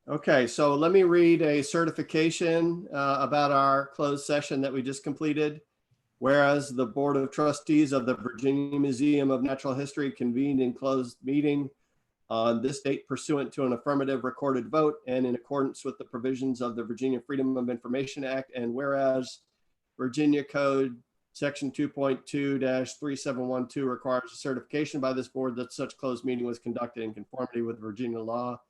Okay, so let me read a certification about our closed session that we just completed. Whereas the Board of Trustees of the Virginia Museum of Natural History convened in closed meeting on this date pursuant to an affirmative recorded vote and in accordance with the provisions of the Virginia Freedom of Information Act. And whereas Virginia Code Section 2.2-3712 requires a certification by this board that such closed meeting was conducted in conformity with Virginia law.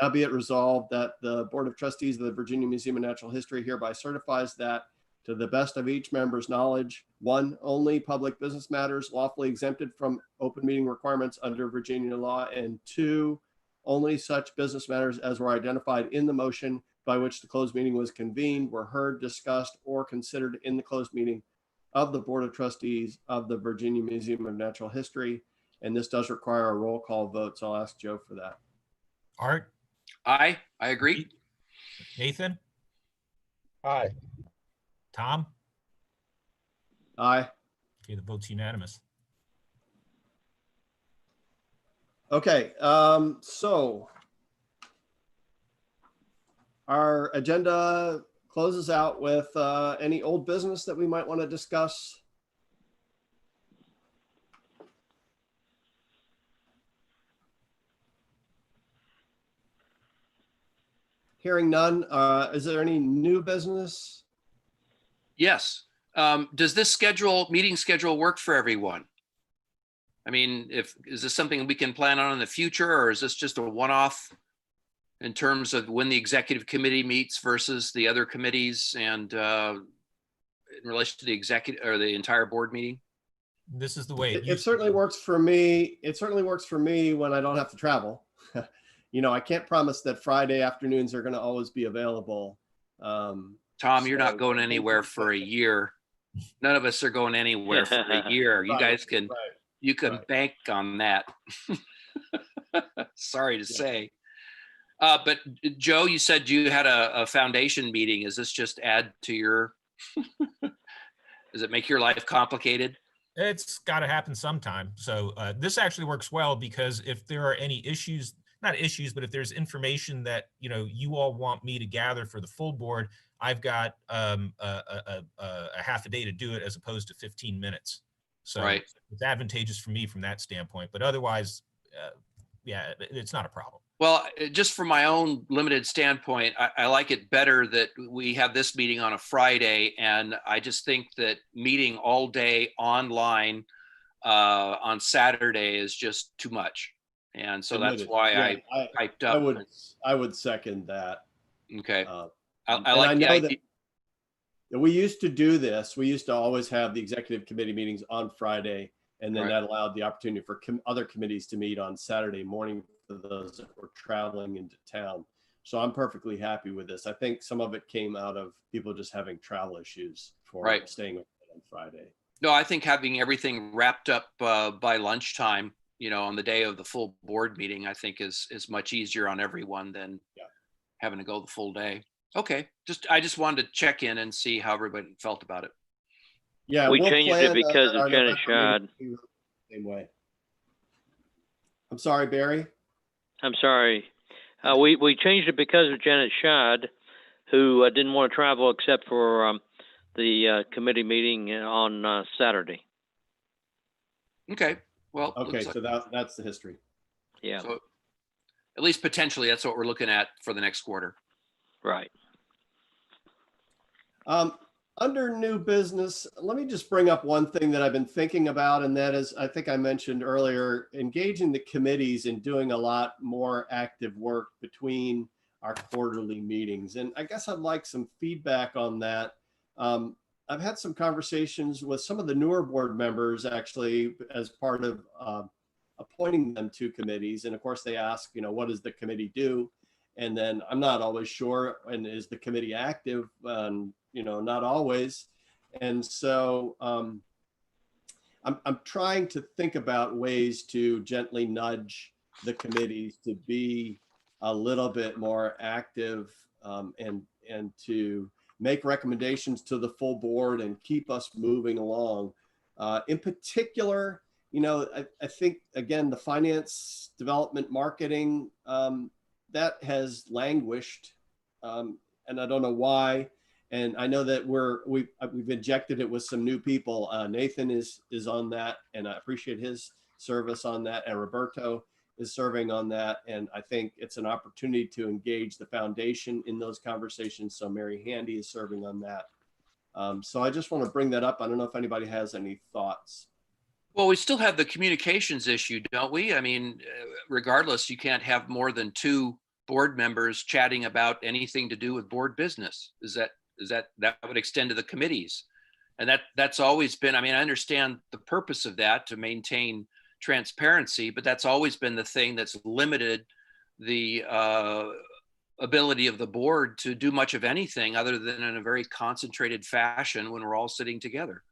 Now be it resolved that the Board of Trustees of the Virginia Museum of Natural History hereby certifies that, to the best of each member's knowledge, one, only public business matters lawfully exempted from open meeting requirements under Virginia law, and two, only such business matters as were identified in the motion by which the closed meeting was convened were heard, discussed, or considered in the closed meeting of the Board of Trustees of the Virginia Museum of Natural History. And this does require a roll call vote, so I'll ask Joe for that. Art? I agree. Nathan? Aye. Tom? Aye. Okay, the vote's unanimous. Okay, so our agenda closes out with any old business that we might want to discuss. Hearing none, is there any new business? Yes. Does this meeting schedule work for everyone? I mean, is this something we can plan on in the future, or is this just a one-off in terms of when the executive committee meets versus the other committees and in relation to the executive or the entire board meeting? This is the way it certainly works for me. It certainly works for me when I don't have to travel. You know, I can't promise that Friday afternoons are going to always be available. Tom, you're not going anywhere for a year. None of us are going anywhere for a year. You guys can, you can bank on that. Sorry to say. But Joe, you said you had a foundation meeting. Is this just add to your, does it make your life complicated? It's got to happen sometime. So this actually works well because if there are any issues, not issues, but if there's information that, you know, you all want me to gather for the full board, I've got a half a day to do it as opposed to 15 minutes. So it's advantageous for me from that standpoint, but otherwise, yeah, it's not a problem. Well, just from my own limited standpoint, I like it better that we have this meeting on a Friday. And I just think that meeting all day online on Saturday is just too much. And so that's why I hyped up. I would second that. Okay. I like the idea. We used to do this. We used to always have the executive committee meetings on Friday, and then that allowed the opportunity for other committees to meet on Saturday morning for those that were traveling into town. So I'm perfectly happy with this. I think some of it came out of people just having travel issues for staying on Friday. No, I think having everything wrapped up by lunchtime, you know, on the day of the full board meeting, I think is much easier on everyone than having to go the full day. Okay, I just wanted to check in and see how everybody felt about it. Yeah, we changed it because of Janet Schad. Same way. I'm sorry, Barry. I'm sorry. We changed it because of Janet Schad, who didn't want to travel except for the committee meeting on Saturday. Okay. Well, okay, so that's the history. Yeah. So at least potentially that's what we're looking at for the next quarter. Right. Under new business, let me just bring up one thing that I've been thinking about, and that is, I think I mentioned earlier, engaging the committees and doing a lot more active work between our quarterly meetings. And I guess I'd like some feedback on that. I've had some conversations with some of the newer board members actually as part of appointing them to committees. And of course they ask, you know, what does the committee do? And then I'm not always sure, and is the committee active? You know, not always. And so I'm trying to think about ways to gently nudge the committees to be a little bit more active and to make recommendations to the full board and keep us moving along. In particular, you know, I think, again, the finance, development, marketing, that has languished, and I don't know why. And I know that we've injected it with some new people. Nathan is on that, and I appreciate his service on that. And Roberto is serving on that. And I think it's an opportunity to engage the foundation in those conversations. So Mary Handy is serving on that. So I just want to bring that up. I don't know if anybody has any thoughts. Well, we still have the communications issue, don't we? I mean, regardless, you can't have more than 2 board members chatting about anything to do with board business. That would extend to the committees? And that's always been, I mean, I understand the purpose of that to maintain transparency, but that's always been the thing that's limited the ability of the board to do much of anything other than in a very concentrated fashion when we're all sitting together.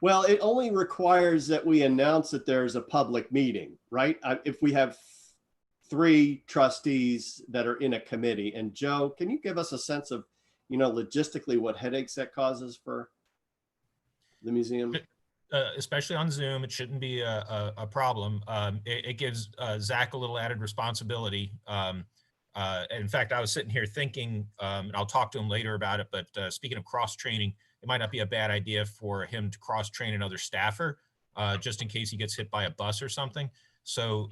Well, it only requires that we announce that there's a public meeting, right? If we have 3 trustees that are in a committee, and Joe, can you give us a sense of, logistically what headaches that causes for the museum? Especially on Zoom, it shouldn't be a problem. It gives Zach a little added responsibility. In fact, I was sitting here thinking, and I'll talk to him later about it, but speaking of cross-training, it might not be a bad idea for him to cross-train another staffer, just in case he gets hit by a bus or something. So,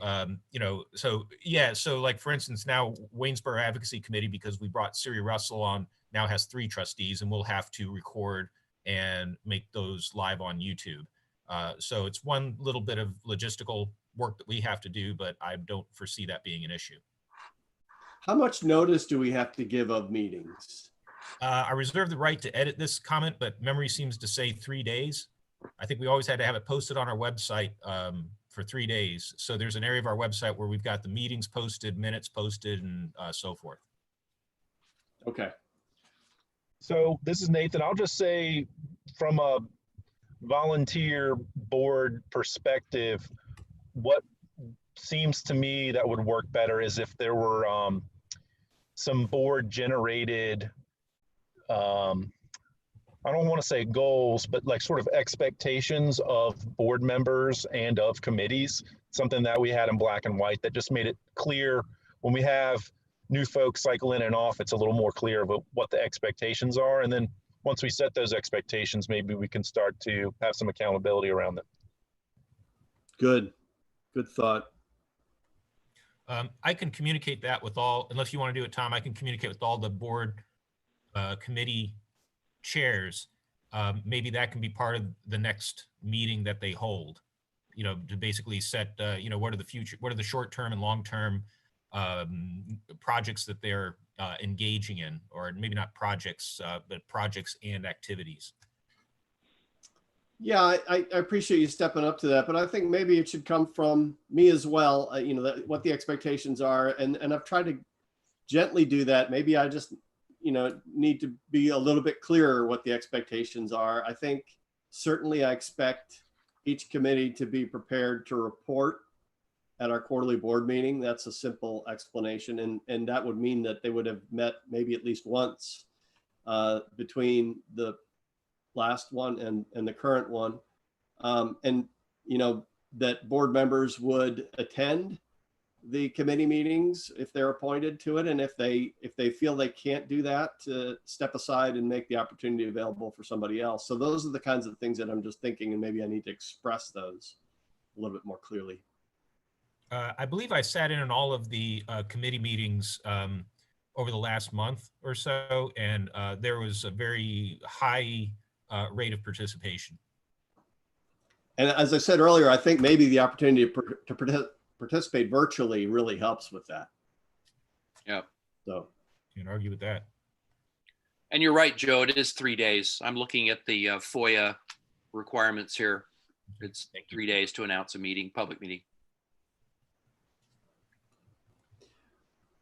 so like, for instance, now Waynesboro Advocacy Committee, because we brought Siri Russell on, now has 3 trustees, and we'll have to record and make those live on YouTube. So it's one little bit of logistical work that we have to do, but I don't foresee that being an issue. How much notice do we have to give of meetings? I reserve the right to edit this comment, but memory seems to say 3 days. I think we always had to have it posted on our website for 3 days. So there's an area of our website where we've got the meetings posted, minutes posted, and so forth. Okay. So this is Nathan. I'll just say, from a volunteer board perspective, what seems to me that would work better is if there were some board generated, I don't want to say goals, but like sort of expectations of board members and of committees, something that we had in black and white that just made it clear when we have new folks cycle in and off, it's a little more clear about what the expectations are. And then once we set those expectations, maybe we can start to have some accountability around them. Good thought. I can communicate that with all, unless you want to do it, Tom, I can communicate with all the board committee chairs. Maybe that can be part of the next meeting that they hold, to basically set, what are the short-term and long-term projects that they're engaging in, or maybe not projects, but projects and activities. Yeah, I appreciate you stepping up to that, but I think maybe it should come from me as well, what the expectations are. And I've tried to gently do that. Maybe I just, need to be a little bit clearer what the expectations are. I think certainly I expect each committee to be prepared to report at our quarterly board meeting. That's a simple explanation. And that would mean that they would have met maybe at least once between the last one and the current one. That board members would attend the committee meetings if they're appointed to it. And if they feel they can't do that, to step aside and make the opportunity available for somebody else. So those are the kinds of things that I'm just thinking, and maybe I need to express those a little bit more clearly. I believe I sat in on all of the committee meetings over the last month or so, and there was a very high rate of participation. And as I said earlier, I think maybe the opportunity to participate virtually really helps with that. Yeah. So you can argue with that. And you're right, Joe, it is 3 days. I'm looking at the FOIA requirements here. It's 3 days to announce a meeting, public meeting.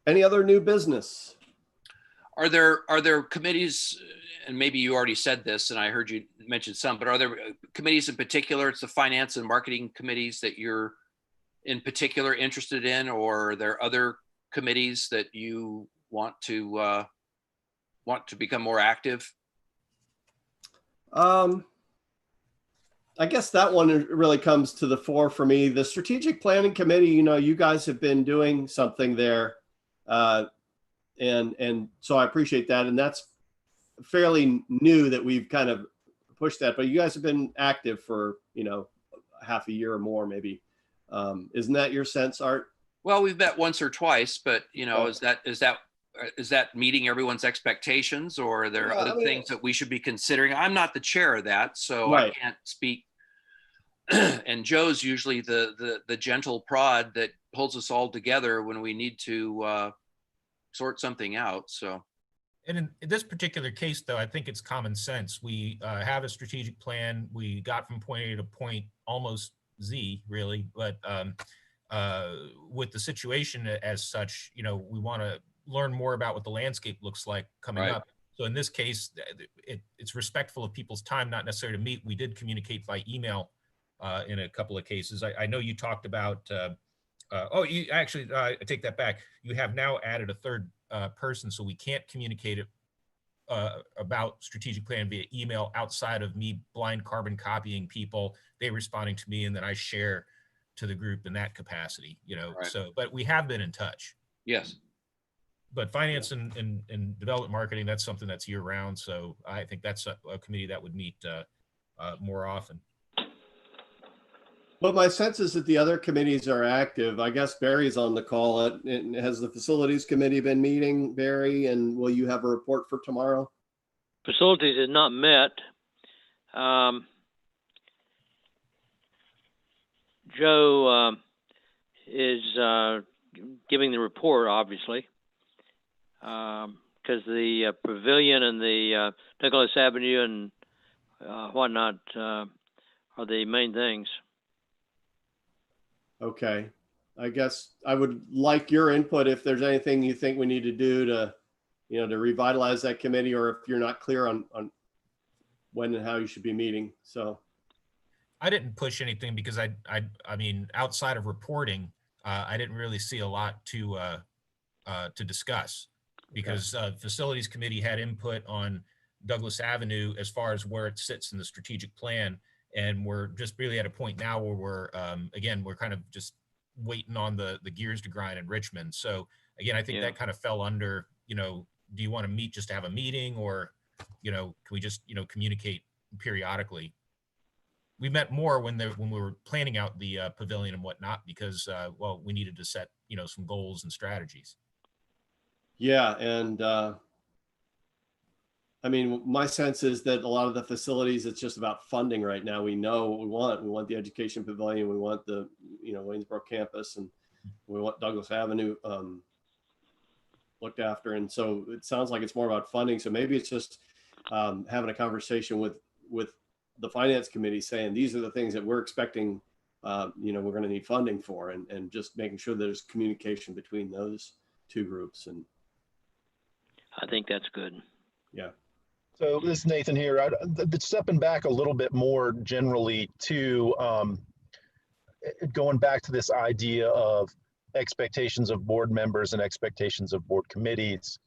any other new business? Are there committees, and maybe you already said this, and I heard you mention some, but are there committees in particular, it's the finance and marketing committees that you're in particular interested in, or are there other committees that you want to become more active? I guess that one really comes to the fore for me. The strategic planning committee, you know, you guys have been doing something there And so I appreciate that. And that's fairly new that we've kind of pushed that, but you guys have been active for, half a year or more, maybe. Isn't that your sense, Art? Well, we've met once or twice, but Right. is that meeting everyone's expectations, or are there Yeah, other things that we should be considering? I'm not the chair of that, so I Right. can't speak. And Joe's usually the gentle prod that pulls us all together when we need to sort something out. So And in this particular case, though, I think it's common sense. We have a strategic plan. We got from point A to point almost Z, really. But with the situation as such, we want to learn more about what the landscape looks like coming Right. up. So in this case, it's respectful of people's time, not necessarily to meet. We did communicate by email in a couple of cases. I know you talked about. You actually, I take that back. You have now added a third person, so we can't communicate it about strategic plan via email outside of me blind carbon copying people, they responding to me, and then I share to the group in that capacity. Right. So, but we have been in touch. yes, But finance and development marketing, that's something that's year round. So I think that's a committee that would meet more often. Well, my sense is that the other committees are active. I guess Barry's on the call. Has the facilities committee been meeting, Barry? And will you have a report for tomorrow? Facilities has not met. Joe is giving the report, obviously, because the pavilion and the Douglas Avenue and whatnot are the main things. Okay. I guess I would like your input if there's anything you think we need to do to, to revitalize that committee, or if you're not clear on when and how you should be meeting. So I didn't push anything because I mean, outside of reporting, I didn't really see a lot to discuss, because facilities committee had input on Douglas Avenue as far as where it sits in the strategic plan. And we're just really at a point now where we're, again, we're kind of just waiting on the gears to grind in Richmond. So again, I think that kind of fell under, do you want to meet just to have a meeting, or, can we just, communicate periodically? We met more when we were planning out the pavilion and whatnot, because, well, we needed to set, some goals and strategies. yeah, and I mean, my sense is that a lot of the facilities, it's just about funding right now. We know what we want. We want the education pavilion. We want the, Waynesboro campus, and we want Douglas Avenue looked after. And so it sounds like it's more about funding. So maybe it's just having a conversation with the finance committee, saying these are the things that we're expecting, we're going to need funding for, and just making sure there's communication between those two groups. And I think that's good. yeah. So this is Nathan here. Stepping back a little bit more generally to going back to this idea of expectations of board members and expectations of board committees.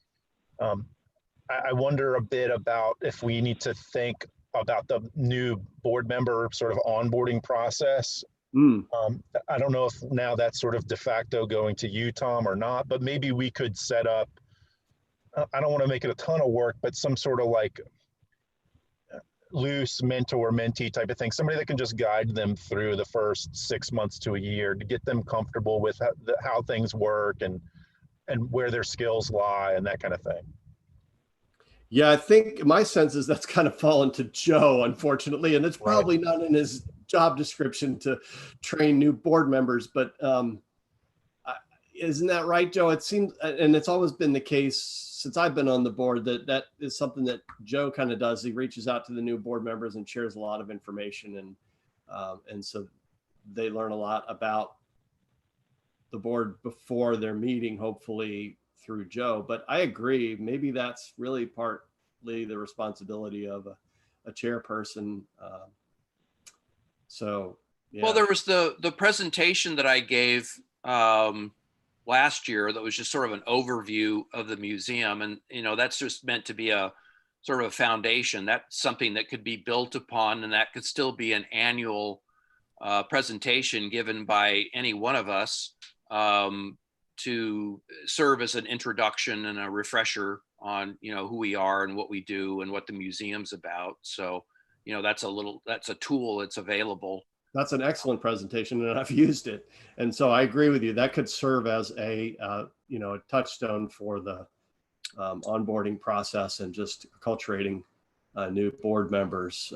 I wonder a bit about if we need to think about the new board member sort of onboarding process. I don't know if now that's sort of de facto going to you, Tom, or not, but maybe we could set up, I don't want to make it a ton of work, but some sort of like loose mentor mentee type of thing, somebody that can just guide them through the first 6 months to a year to get them comfortable with how things work and where their skills lie and that kind of thing. Yeah, I think my sense is that's kind of fallen to Joe, unfortunately, and it's probably not in his job description to train new board members, but isn't that right, Joe? It seems, and it's always been the case since I've been on the board, that is something that Joe kind of does. He reaches out to the new board members and shares a lot of information, and so they learn a lot about the board before their meeting, hopefully through Joe. But I agree, maybe that's really partly the responsibility of a chairperson. So yeah. Well, there was the presentation that I gave last year that was just sort of an overview of the museum, and that's just meant to be a sort of a foundation. That's something that could be built upon, and that could still be an annual presentation given by any one of us to serve as an introduction and a refresher on, who we are and what we do and what the museum's about. So, that's a tool that's available. That's an excellent presentation, and I've used it. And so I agree with you. That could serve as a touchstone for the onboarding process and just acculturating new board members.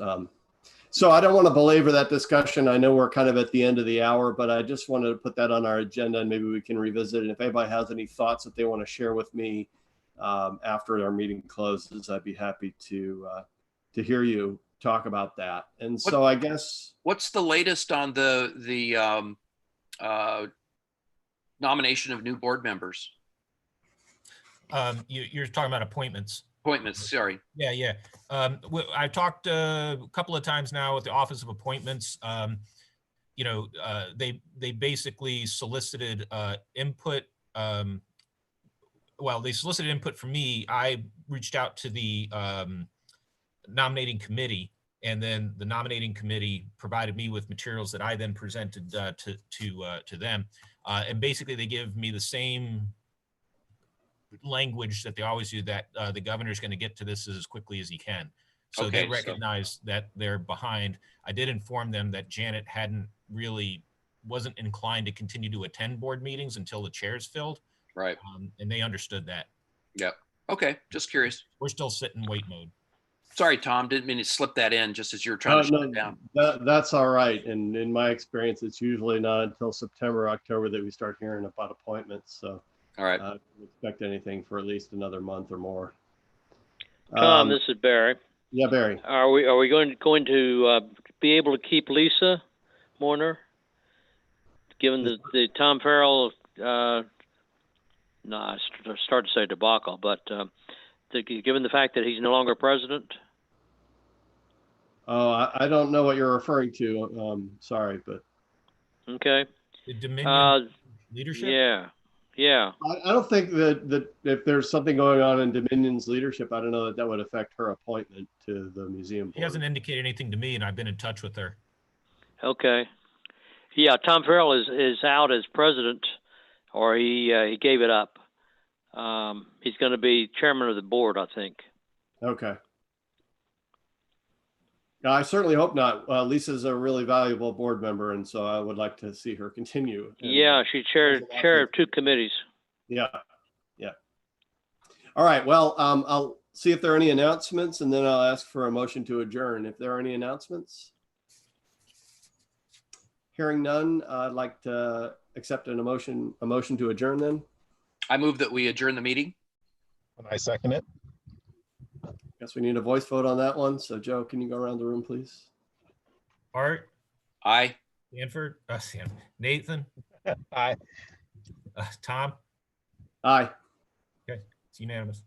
So I don't want to belabor that discussion. I know we're kind of at the end of the hour, but I just wanted to put that on our agenda, and maybe we can revisit it. If anybody has any thoughts that they want to share with me after our meeting closes, I'd be happy to hear you talk about that. And so I guess, what's the latest on the nomination of new board members? You're talking about appointments. Appointments, sorry. Yeah. I talked a couple of times now with the Office of Appointments. They basically solicited input. They solicited input from me. I reached out to the nominating committee, and then the nominating committee provided me with materials that I then presented to them. And basically, they give me the same language that they always do, that the governor's going to get to this as quickly as he can. So Okay, they recognize that they're behind. I did inform them that Janet wasn't inclined to continue to attend board meetings until the chairs filled. Right. And they understood that. Yep. Okay. Just curious. We're still sit and wait mode. Sorry, Tom, didn't mean to slip that in just as you're trying to shut it down. That's all right. And in my experience, it's usually not until September, October that we start hearing about appointments. So All right. don't expect anything for at least another month or more. Tom, this is Barry. Yeah, Barry. Are we going to be able to keep Lisa Mourner, given the Tom Farrell? I start to say debacle, but given the fact that he's no longer president. Oh, I don't know what you're referring to. Sorry, but Okay. The Dominion leadership. Yeah. I don't think that if there's something going on in Dominion's leadership, I don't know that would affect her appointment to the museum board. She hasn't indicated anything to me, and I've been in touch with her. Okay. Yeah, Tom Farrell is out as president, or he gave it up. He's going to be chairman of the board, I think. Okay. I certainly hope not. Lisa's a really valuable board member, and so I would like to see her continue. And, Yeah, she's chair of two committees. Yeah. All right. Well, I'll see if there are any announcements, and then I'll ask for a motion to adjourn. If there are any announcements. Hearing none, I'd like to accept a motion to adjourn then. I move that we adjourn the meeting. And I second it. Guess we need a voice vote on that one. So Joe, can you go around the room, please? Art, Aye. Nathan, Aye. Tom. Aye. Okay, it's unanimous.